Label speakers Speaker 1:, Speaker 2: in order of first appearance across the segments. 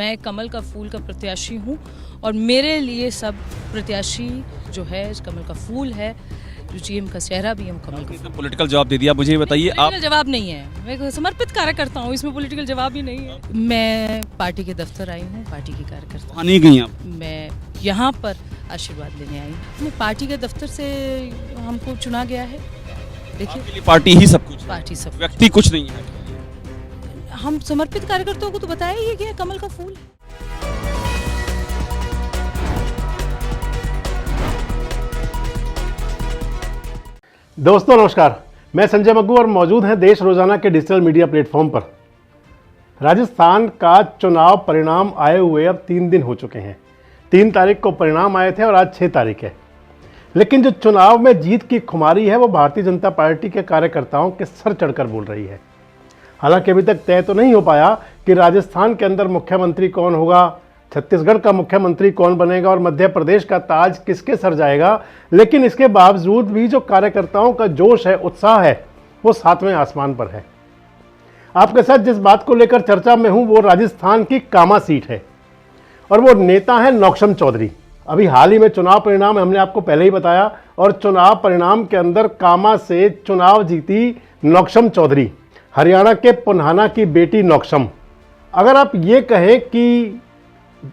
Speaker 1: मैं कमल का फूल का प्रत्याशी हूँ और मेरे लिए सब प्रत्याशी जो है कमल का फूल है, जो जीएम का चेहरा भी है कमल का फूल।
Speaker 2: पॉलिटिकल जवाब दे दिया, मुझे बताइए आप।
Speaker 1: जवाब नहीं है, मैं समर्पित कार्यकर्ता हूँ, इसमें पॉलिटिकल जवाब ही नहीं है। मैं पार्टी के दफ्तर आई हूँ, पार्टी की कार्यकर्ता।
Speaker 2: वहाँ नहीं गई आप?
Speaker 1: मैं यहाँ पर आशीर्वाद लेने आई हूँ। मैं पार्टी के दफ्तर से हमको चुना गया है।
Speaker 2: देखिए पार्टी ही सब कुछ,
Speaker 1: पार्टी सब,
Speaker 2: व्यक्ति कुछ नहीं है।
Speaker 1: हम समर्पित कार्यकर्ताओं को तो बताया ही है कि कमल का फूल।
Speaker 3: दोस्तों नमस्कार, मैं संजय मग्गू और मौजूद हैं देश रोजाना के डिजिटल मीडिया प्लेटफॉर्म पर। राजस्थान का चुनाव परिणाम आए हुए अब 3 दिन हो चुके हैं। 3 तारीख को परिणाम आए थे और आज 6 तारीख है। लेकिन जो चुनाव में जीत की खुमारी है वो भारतीय जनता पार्टी के कार्यकर्ताओं के सर चढ़कर बोल रही है। हालांकि अभी तक तय तो नहीं हो पाया कि राजस्थान के अंदर मुख्यमंत्री कौन होगा, छत्तीसगढ़ का मुख्यमंत्री कौन बनेगा और मध्य प्रदेश का ताज किसके सर जाएगा। लेकिन इसके बावजूद भी जो कार्यकर्ताओं का जोश है, उत्साह है, वो 7वें आसमान पर है। आपके साथ जिस बात को लेकर चर्चा में हूं वो राजस्थान की कामा सीट है और वो नेता है नौक्षम चौधरी। अभी हाल ही में चुनाव परिणाम हमने आपको पहले ही बताया और चुनाव परिणाम के अंदर कामा से चुनाव जीती नौक्षम चौधरी, हरियाणा के पुन्हाना की बेटी नौक्षम। अगर आप ये कहें कि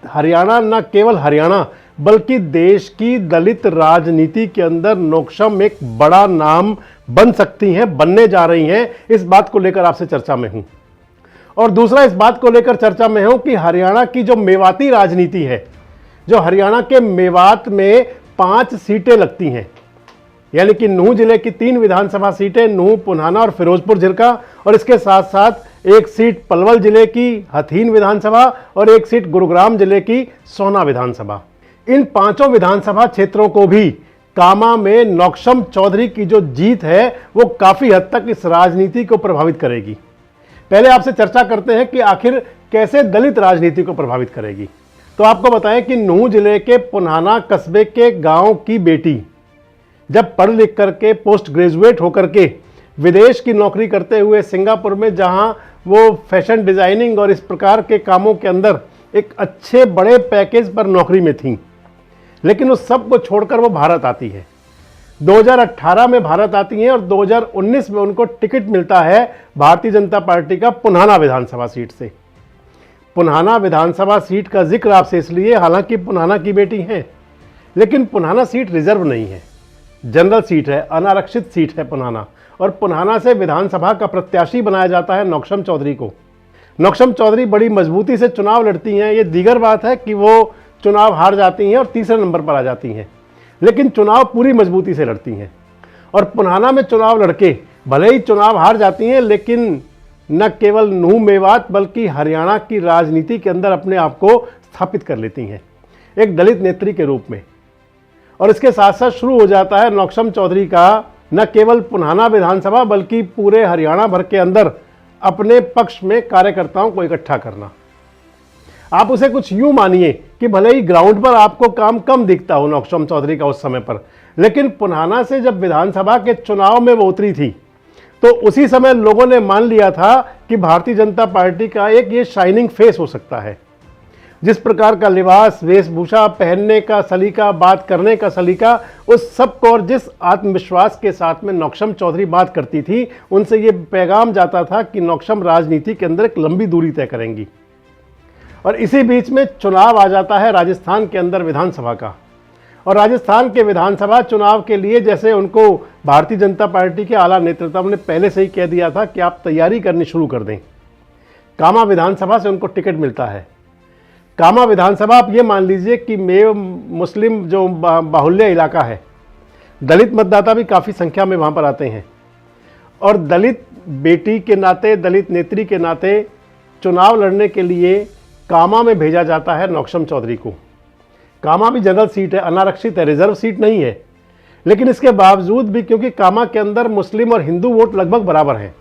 Speaker 3: हरियाणा न केवल हरियाणा बल्कि देश की दलित राजनीति के अंदर नौक्षम एक बड़ा नाम बन सकती हैं, बनने जा रही हैं, इस बात को लेकर आपसे चर्चा में हूं। और दूसरा इस बात को लेकर चर्चा में हूं कि हरियाणा की जो मेवाती राजनीति है, जो हरियाणा के मेवात में 5 सीटें लगती हैं, यानी कि नूंह जिले की 3 विधानसभा सीटें, नूंह, पुन्हाना और फिरोजपुर झिरका, और इसके साथ साथ 1 सीट पलवल जिले की हथीन विधानसभा और 1 सीट गुरुग्राम जिले की सोहना विधानसभा। इन 5 विधानसभा क्षेत्रों को भी कामा में नौक्षम चौधरी की जो जीत है वो काफी हद तक इस राजनीति को प्रभावित करेगी। पहले आपसे चर्चा करते हैं कि आखिर कैसे दलित राजनीति को प्रभावित करेगी। तो आपको बताएं कि नूंह जिले के पुन्हाना कस्बे के गांव की बेटी जब पढ़ लिख करके पोस्ट ग्रेजुएट होकर के विदेश की नौकरी करते हुए सिंगापुर में, जहां वो फैशन डिजाइनिंग और इस प्रकार के कामों के अंदर एक अच्छे बड़े पैकेज पर नौकरी में थी, लेकिन उस सब को छोड़कर वो भारत आती है। 2018 में भारत आती हैं और 2019 में उनको टिकट मिलता है भारतीय जनता पार्टी का पुन्हाना विधानसभा सीट से। पुन्हाना विधानसभा सीट का जिक्र आपसे इसलिए, हालांकि पुन्हाना की बेटी हैं, लेकिन पुन्हाना सीट रिजर्व नहीं है, जनरल सीट है, अनारक्षित सीट है पुन्हाना। और पुन्हाना से विधानसभा का प्रत्याशी बनाया जाता है नौक्षम चौधरी को। नौक्षम चौधरी बड़ी मजबूती से चुनाव लड़ती हैं। ये दीगर बात है कि वो चुनाव हार जाती हैं और तीसरे नंबर पर आ जाती हैं, लेकिन चुनाव पूरी मजबूती से लड़ती हैं। और पुन्हाना में चुनाव लड़के भले ही चुनाव हार जाती हैं, लेकिन न केवल नूंह मेवात बल्कि हरियाणा की राजनीति के अंदर अपने आप को स्थापित कर लेती हैं एक दलित नेत्री के रूप में। और इसके साथ साथ शुरू हो जाता है नौक्षम चौधरी का न केवल पुन्हाना विधानसभा बल्कि पूरे हरियाणा भर के अंदर अपने पक्ष में कार्यकर्ताओं को इकट्ठा करना। आप उसे कुछ यूं मानिए कि भले ही ग्राउंड पर आपको काम कम दिखता हो नौक्षम चौधरी का उस समय पर, लेकिन पुन्हाना से जब विधानसभा के चुनाव में वो उतरी थी तो उसी समय लोगों ने मान लिया था कि भारतीय जनता पार्टी का एक ये शाइनिंग फेस हो सकता है। जिस प्रकार का लिबास, वेशभूषा, पहनने का सलीका, बात करने का सलीका, उस सब को और जिस आत्मविश्वास के साथ में नौक्षम चौधरी बात करती थी, उनसे ये पैगाम जाता था कि नौक्षम राजनीति के अंदर एक लंबी दूरी तय करेंगी। और इसी बीच में चुनाव आ जाता है राजस्थान के अंदर विधानसभा का। और राजस्थान के विधानसभा चुनाव के लिए जैसे उनको भारतीय जनता पार्टी के आला नेतृत्व ने पहले से ही कह दिया था कि आप तैयारी करनी शुरू कर दें। कामा विधानसभा से उनको टिकट मिलता है। कामा विधानसभा आप ये मान लीजिए कि मुस्लिम जो बाहुल्य इलाका है, दलित मतदाता भी काफ़ी संख्या में वहाँ पर आते हैं। और दलित बेटी के नाते, दलित नेत्री के नाते चुनाव लड़ने के लिए कामा में भेजा जाता है नौक्षम चौधरी को। कामा भी जनरल सीट है, अनारक्षित है, रिजर्व सीट नहीं है, लेकिन इसके बावजूद भी क्योंकि कामा के अंदर मुस्लिम और हिंदू वोट लगभग बराबर हैं,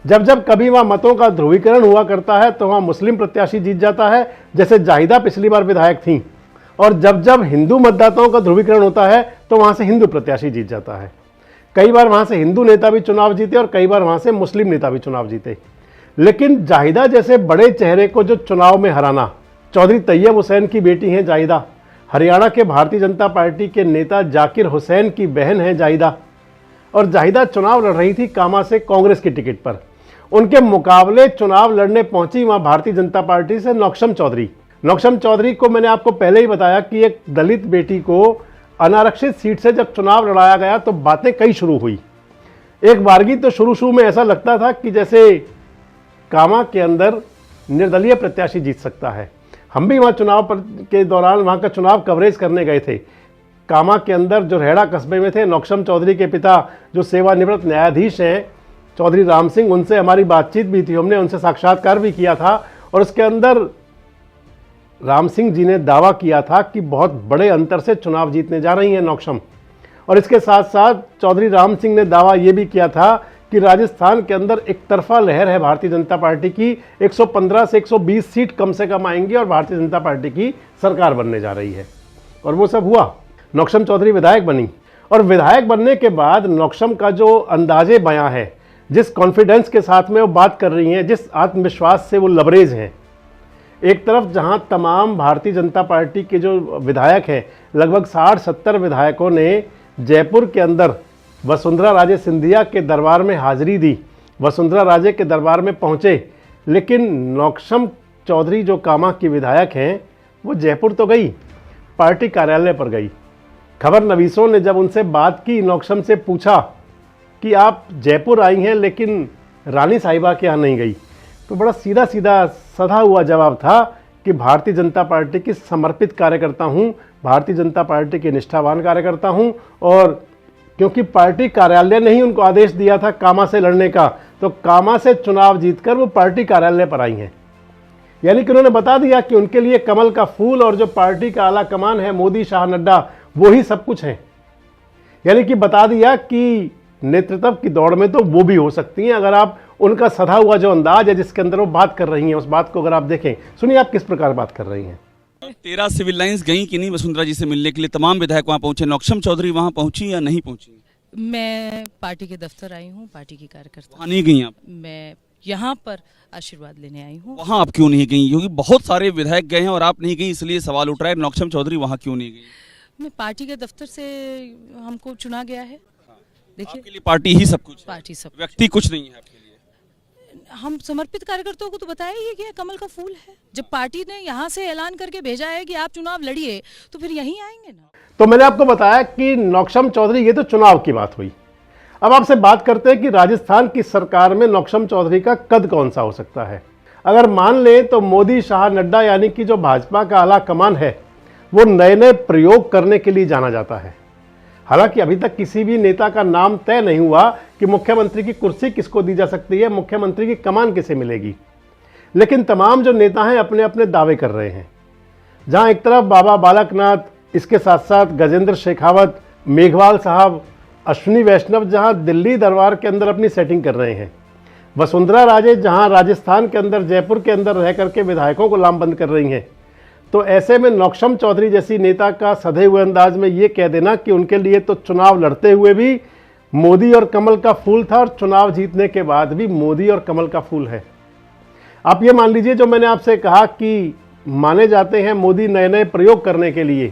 Speaker 3: जब जब कभी वहाँ मतों का ध्रुवीकरण हुआ करता है तो वहाँ मुस्लिम प्रत्याशी जीत जाता है, जैसे जाहिदा पिछली बार विधायक थी। और जब जब हिंदू मतदाताओं का ध्रुवीकरण होता है तो वहाँ से हिंदू प्रत्याशी जीत जाता है। कई बार वहाँ से हिंदू नेता भी चुनाव जीते और कई बार वहाँ से मुस्लिम नेता भी चुनाव जीते। लेकिन जाहिदा जैसे बड़े चेहरे को जो चुनाव में हराना, चौधरी तैयब हुसैन की बेटी हैं जाहिदा, हरियाणा के भारतीय जनता पार्टी के नेता जाकिर हुसैन की बहन हैं जाहिदा, और जाहिदा चुनाव लड़ रही थी कामा से कांग्रेस की टिकट पर। उनके मुकाबले चुनाव लड़ने पहुंची वहां भारतीय जनता पार्टी से नौक्षम चौधरी। नौक्षम चौधरी को मैंने आपको पहले ही बताया कि एक दलित बेटी को अनारक्षित सीट से जब चुनाव लड़ाया गया तो बातें कई शुरू हुई। एक बारगी तो शुरू में ऐसा लगता था कि जैसे कामा के अंदर निर्दलीय प्रत्याशी जीत सकता है। हम भी वहाँ चुनाव के दौरान वहाँ का चुनाव कवरेज करने गए थे। कामा के अंदर जो रेहड़ा कस्बे में थे, नौक्षम चौधरी के पिता जो सेवानिवृत्त न्यायाधीश हैं चौधरी राम सिंह, उनसे हमारी बातचीत भी थी, हमने उनसे साक्षात्कार भी किया था। और उसके अंदर राम सिंह जी ने दावा किया था कि बहुत बड़े अंतर से चुनाव जीतने जा रही हैं नौक्षम। और इसके साथ साथ चौधरी राम सिंह ने दावा ये भी किया था कि राजस्थान के अंदर एक तरफा लहर है भारतीय जनता पार्टी की, 115 से 120 सीट कम से कम आएंगी और भारतीय जनता पार्टी की सरकार बनने जा रही है। और वो सब हुआ, नौक्षम चौधरी विधायक बनी। और विधायक बनने के बाद नौक्षम का जो अंदाजे बयां है, जिस कॉन्फिडेंस के साथ में वो बात कर रही हैं, जिस आत्मविश्वास से वो लबरेज हैं, एक तरफ जहां तमाम भारतीय जनता पार्टी के जो विधायक हैं, लगभग 60-70 विधायकों ने जयपुर के अंदर वसुंधरा राजे सिंधिया के दरबार में हाजिरी दी, वसुंधरा राजे के दरबार में पहुंचे, लेकिन नौक्षम चौधरी जो कामा की विधायक हैं वो जयपुर तो गई, पार्टी कार्यालय पर गई। खबर नवीसों ने जब उनसे बात की, नौक्षम से पूछा कि आप जयपुर आई हैं लेकिन रानी साहिबा के यहाँ नहीं गई, तो बड़ा सीधा सीधा सधा हुआ जवाब था कि भारतीय जनता पार्टी की समर्पित कार्यकर्ता हूँ, भारतीय जनता पार्टी के निष्ठावान कार्यकर्ता हूँ, और क्योंकि पार्टी कार्यालय ने ही उनको आदेश दिया था कामा से लड़ने का, तो कामा से चुनाव जीतकर वो पार्टी कार्यालय पर आई हैं। यानी कि उन्होंने बता दिया कि उनके लिए कमल का फूल और जो पार्टी का आला कमान है, मोदी, शाह, नड्डा, वो ही सब कुछ है। यानी कि बता दिया कि नेतृत्व की दौड़ में तो वो भी हो सकती हैं, अगर आप उनका सधा हुआ जो अंदाज है जिसके अंदर वो बात कर रही हैं, उस बात को अगर आप देखें। सुनिए आप किस प्रकार बात कर रही हैं।
Speaker 2: 13 सिविल लाइंस गई कि नहीं वसुंधरा जी से मिलने के लिए? तमाम विधायक वहां पहुंचे, नौक्षम चौधरी वहां पहुंची या नहीं पहुंची?
Speaker 1: मैं पार्टी के दफ्तर आई हूँ, पार्टी की कार्यकर्ता।
Speaker 2: वहां नहीं गई आप?
Speaker 1: मैं यहाँ पर आशीर्वाद लेने आई हूँ।
Speaker 2: वहां आप क्यों नहीं गई? क्योंकि बहुत सारे विधायक गए हैं और आप नहीं गई, इसलिए सवाल उठ रहा है नौक्षम चौधरी वहां क्यों नहीं गई?
Speaker 1: मैं पार्टी के दफ्तर से हमको चुना गया है। देखिए,
Speaker 2: आपके लिए पार्टी ही सब कुछ है,
Speaker 1: पार्टी सब
Speaker 2: व्यक्ति कुछ नहीं है आपके लिए।
Speaker 1: हम समर्पित कार्यकर्ताओं को तो बताया ही है कि ये कमल का फूल है। जब पार्टी ने यहाँ से ऐलान करके भेजा है कि आप चुनाव लड़िए, तो फिर यहीं आएंगे ना।
Speaker 3: तो मैंने आपको बताया कि नौक्षम चौधरी, ये तो चुनाव की बात हुई। अब आपसे बात करते हैं कि राजस्थान की सरकार में नौक्षम चौधरी का कद कौन सा हो सकता है। अगर मान लें तो मोदी, शाह, नड्डा यानी कि जो भाजपा का आला कमान है, वो नए नए प्रयोग करने के लिए जाना जाता है। हालांकि अभी तक किसी भी नेता का नाम तय नहीं हुआ कि मुख्यमंत्री की कुर्सी किसको दी जा सकती है, मुख्यमंत्री की कमान किसे मिलेगी, लेकिन तमाम जो नेता हैं अपने अपने दावे कर रहे हैं। जहां एक तरफ बाबा बालकनाथ, इसके साथ साथ गजेंद्र शेखावत, मेघवाल साहब, अश्विनी वैष्णव जहां दिल्ली दरबार के अंदर अपनी सेटिंग कर रहे हैं, वसुंधरा राजे जहां राजस्थान के अंदर, जयपुर के अंदर रह करके विधायकों को लामबंद कर रही हैं, तो ऐसे में नौक्षम चौधरी जैसी नेता का सधे हुए अंदाज में ये कह देना कि उनके लिए तो चुनाव लड़ते हुए भी मोदी और कमल का फूल था और चुनाव जीतने के बाद भी मोदी और कमल का फूल है। आप ये मान लीजिए, जो मैंने आपसे कहा कि माने जाते हैं मोदी नए नए प्रयोग करने के लिए,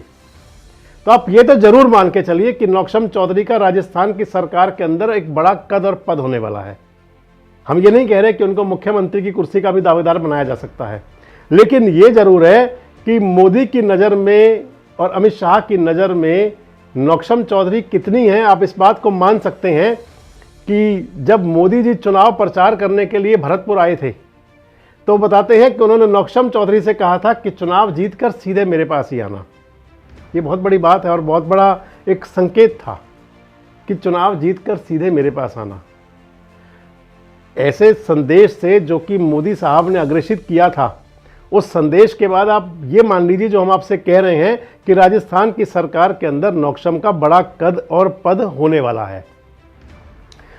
Speaker 3: तो आप ये तो जरूर मान के चलिए कि नौक्षम चौधरी का राजस्थान की सरकार के अंदर एक बड़ा कद और पद होने वाला है। हम ये नहीं कह रहे कि उनको मुख्यमंत्री की कुर्सी का भी दावेदार बनाया जा सकता है, लेकिन ये जरूर है कि मोदी की नज़र में और अमित शाह की नज़र में नौक्षम चौधरी कितनी हैं, आप इस बात को मान सकते हैं कि जब मोदी जी चुनाव प्रचार करने के लिए भरतपुर आए थे, तो बताते हैं कि उन्होंने नौक्षम चौधरी से कहा था कि चुनाव जीतकर सीधे मेरे पास ही आना। ये बहुत बड़ी बात है और बहुत बड़ा एक संकेत था कि चुनाव जीतकर सीधे मेरे पास आना। ऐसे संदेश से जो कि मोदी साहब ने अग्रेषित किया था, उस संदेश के बाद आप ये मान लीजिए, जो हम आपसे कह रहे हैं कि राजस्थान की सरकार के अंदर नौक्षम का बड़ा कद और पद होने वाला है।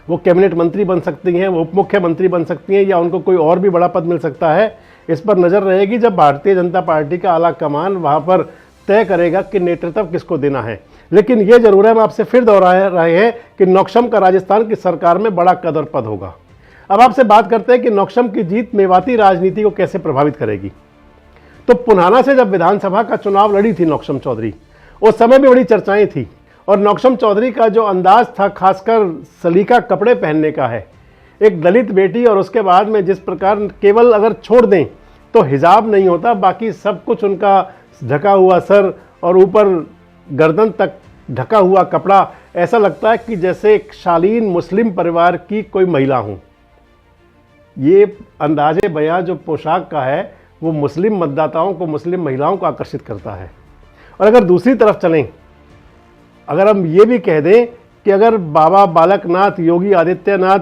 Speaker 3: वो कैबिनेट मंत्री बन सकती हैं, वो उप मुख्यमंत्री बन सकती हैं, या उनको कोई और भी बड़ा पद मिल सकता है। इस पर नज़र रहेगी जब भारतीय जनता पार्टी का आला कमान वहाँ पर तय करेगा कि नेतृत्व किसको देना है। लेकिन ये जरूर है, हम आपसे फिर दोहरा रहे हैं कि नौक्षम का राजस्थान की सरकार में बड़ा कद और पद होगा। अब आपसे बात करते हैं कि नौक्षम की जीत मेवाती राजनीति को कैसे प्रभावित करेगी। तो पुनाना से जब विधानसभा का चुनाव लड़ी थी नौक्षम चौधरी, उस समय भी बड़ी चर्चाएं थी। और नौक्षम चौधरी का जो अंदाज था, खासकर सलीका कपड़े पहनने का है, एक दलित बेटी, और उसके बाद में जिस प्रकार केवल अगर छोड़ दें तो हिजाब नहीं होता, बाकी सब कुछ उनका ढका हुआ सर और ऊपर गर्दन तक ढका हुआ कपड़ा, ऐसा लगता है कि जैसे एक शालीन मुस्लिम परिवार की कोई महिला हूँ। ये अंदाजे बयां जो पोशाक का है वो मुस्लिम मतदाताओं को, मुस्लिम महिलाओं को आकर्षित करता है। और अगर दूसरी तरफ चलें, अगर हम ये भी कह दें कि अगर बाबा बालकनाथ, योगी आदित्यनाथ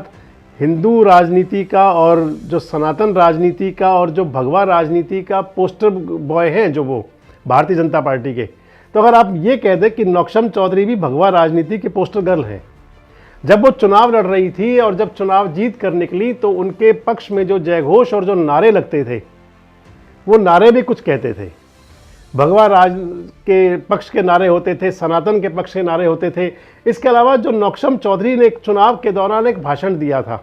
Speaker 3: हिंदू राजनीति का और जो सनातन राजनीति का और जो भगवा राजनीति का पोस्टर बॉय हैं, जो वो भारतीय जनता पार्टी के, तो अगर आप ये कह दें कि नौक्षम चौधरी भी भगवा राजनीति के पोस्टर गर्ल हैं। जब वो चुनाव लड़ रही थी और जब चुनाव जीत कर निकली तो उनके पक्ष में जो जयघोष और जो नारे लगते थे, वो नारे भी कुछ कहते थे। भगवा राज के पक्ष के नारे होते थे, सनातन के पक्ष के नारे होते थे। इसके अलावा जो नौक्षम चौधरी ने एक चुनाव के दौरान एक भाषण दिया था,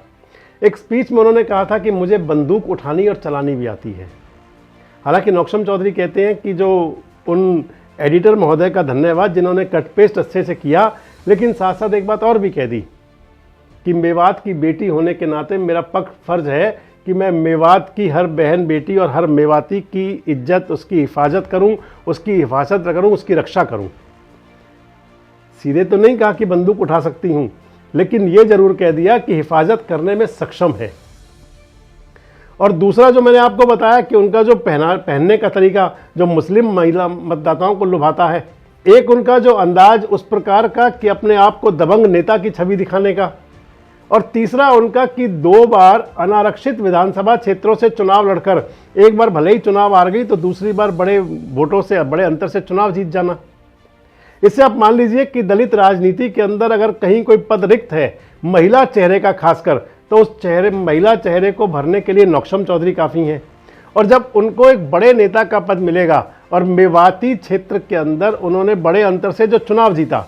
Speaker 3: एक स्पीच में उन्होंने कहा था कि मुझे बंदूक उठानी और चलानी भी आती है। हालांकि नौक्षम चौधरी कहते हैं कि जो उन एडिटर महोदय का धन्यवाद जिन्होंने कट पेस्ट अच्छे से किया, लेकिन साथ साथ एक बात और भी कह दी कि मेवात की बेटी होने के नाते मेरा फर्ज है कि मैं मेवात की हर बहन बेटी और हर मेवाती की इज्जत, उसकी हिफाजत करूं, उसकी हिफाजत करूं, उसकी रक्षा करूं। सीधे तो नहीं कहा कि बंदूक उठा सकती हूं, लेकिन यह जरूर कह दिया कि हिफाजत करने में सक्षम है। और दूसरा जो मैंने आपको बताया कि उनका जो पहनने का तरीका जो मुस्लिम महिला मतदाताओं को लुभाता है, एक उनका जो अंदाज उस प्रकार का कि अपने आप को दबंग नेता की छवि दिखाने का, और तीसरा उनका कि 2 बार अनारक्षित विधानसभा क्षेत्रों से चुनाव लड़कर एक बार भले ही चुनाव हार गई तो दूसरी बार बड़े वोटों से, बड़े अंतर से चुनाव जीत जाना। इससे आप मान लीजिए कि दलित राजनीति के अंदर अगर कहीं कोई पद रिक्त है महिला चेहरे का खासकर, तो उस महिला चेहरे को भरने के लिए नौक्षम चौधरी काफ़ी हैं। और जब उनको एक बड़े नेता का पद मिलेगा और मेवाती क्षेत्र के अंदर उन्होंने बड़े अंतर से जो चुनाव जीता,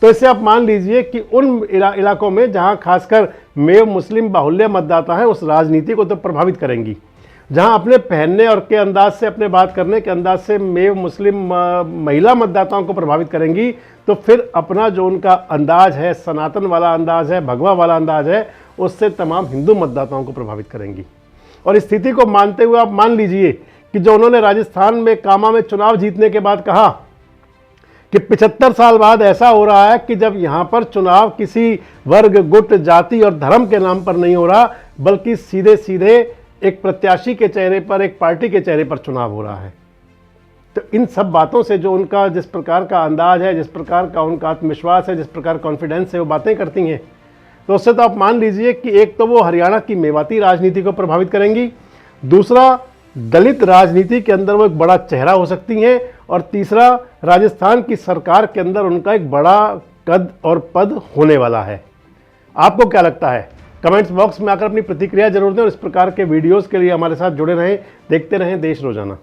Speaker 3: तो इससे आप मान लीजिए कि उन इलाकों में जहां खासकर मेव मुस्लिम बाहुल्य मतदाता हैं, उस राजनीति को तो प्रभावित करेंगी। जहां अपने पहनने और के अंदाज से, अपने बात करने के अंदाज से मेव मुस्लिम महिला मतदाताओं को प्रभावित करेंगी, तो फिर अपना जो उनका अंदाज है, सनातन वाला अंदाज है, भगवा वाला अंदाज है, उससे तमाम हिंदू मतदाताओं को प्रभावित करेंगी। और इस स्थिति को मानते हुए आप मान लीजिए कि जो उन्होंने राजस्थान में कामा में चुनाव जीतने के बाद कहा कि 75 साल बाद ऐसा हो रहा है कि जब यहाँ पर चुनाव किसी वर्ग, गुट, जाति और धर्म के नाम पर नहीं हो रहा, बल्कि सीधे सीधे एक प्रत्याशी के चेहरे पर, एक पार्टी के चेहरे पर चुनाव हो रहा है। तो इन सब बातों से जो उनका जिस प्रकार का अंदाज है, जिस प्रकार का उनका आत्मविश्वास है, जिस प्रकार कॉन्फिडेंस है, वो बातें करती हैं, तो उससे तो आप मान लीजिए कि एक तो वो हरियाणा की मेवाती राजनीति को प्रभावित करेंगी, दूसरा दलित राजनीति के अंदर वो एक बड़ा चेहरा हो सकती हैं, और तीसरा राजस्थान की सरकार के अंदर उनका एक बड़ा कद और पद होने वाला है। आपको क्या लगता है? कमेंट्स बॉक्स में आकर अपनी प्रतिक्रिया जरूर दें और इस प्रकार के वीडियोस के लिए हमारे साथ जुड़े रहें, देखते रहें देश रोजाना।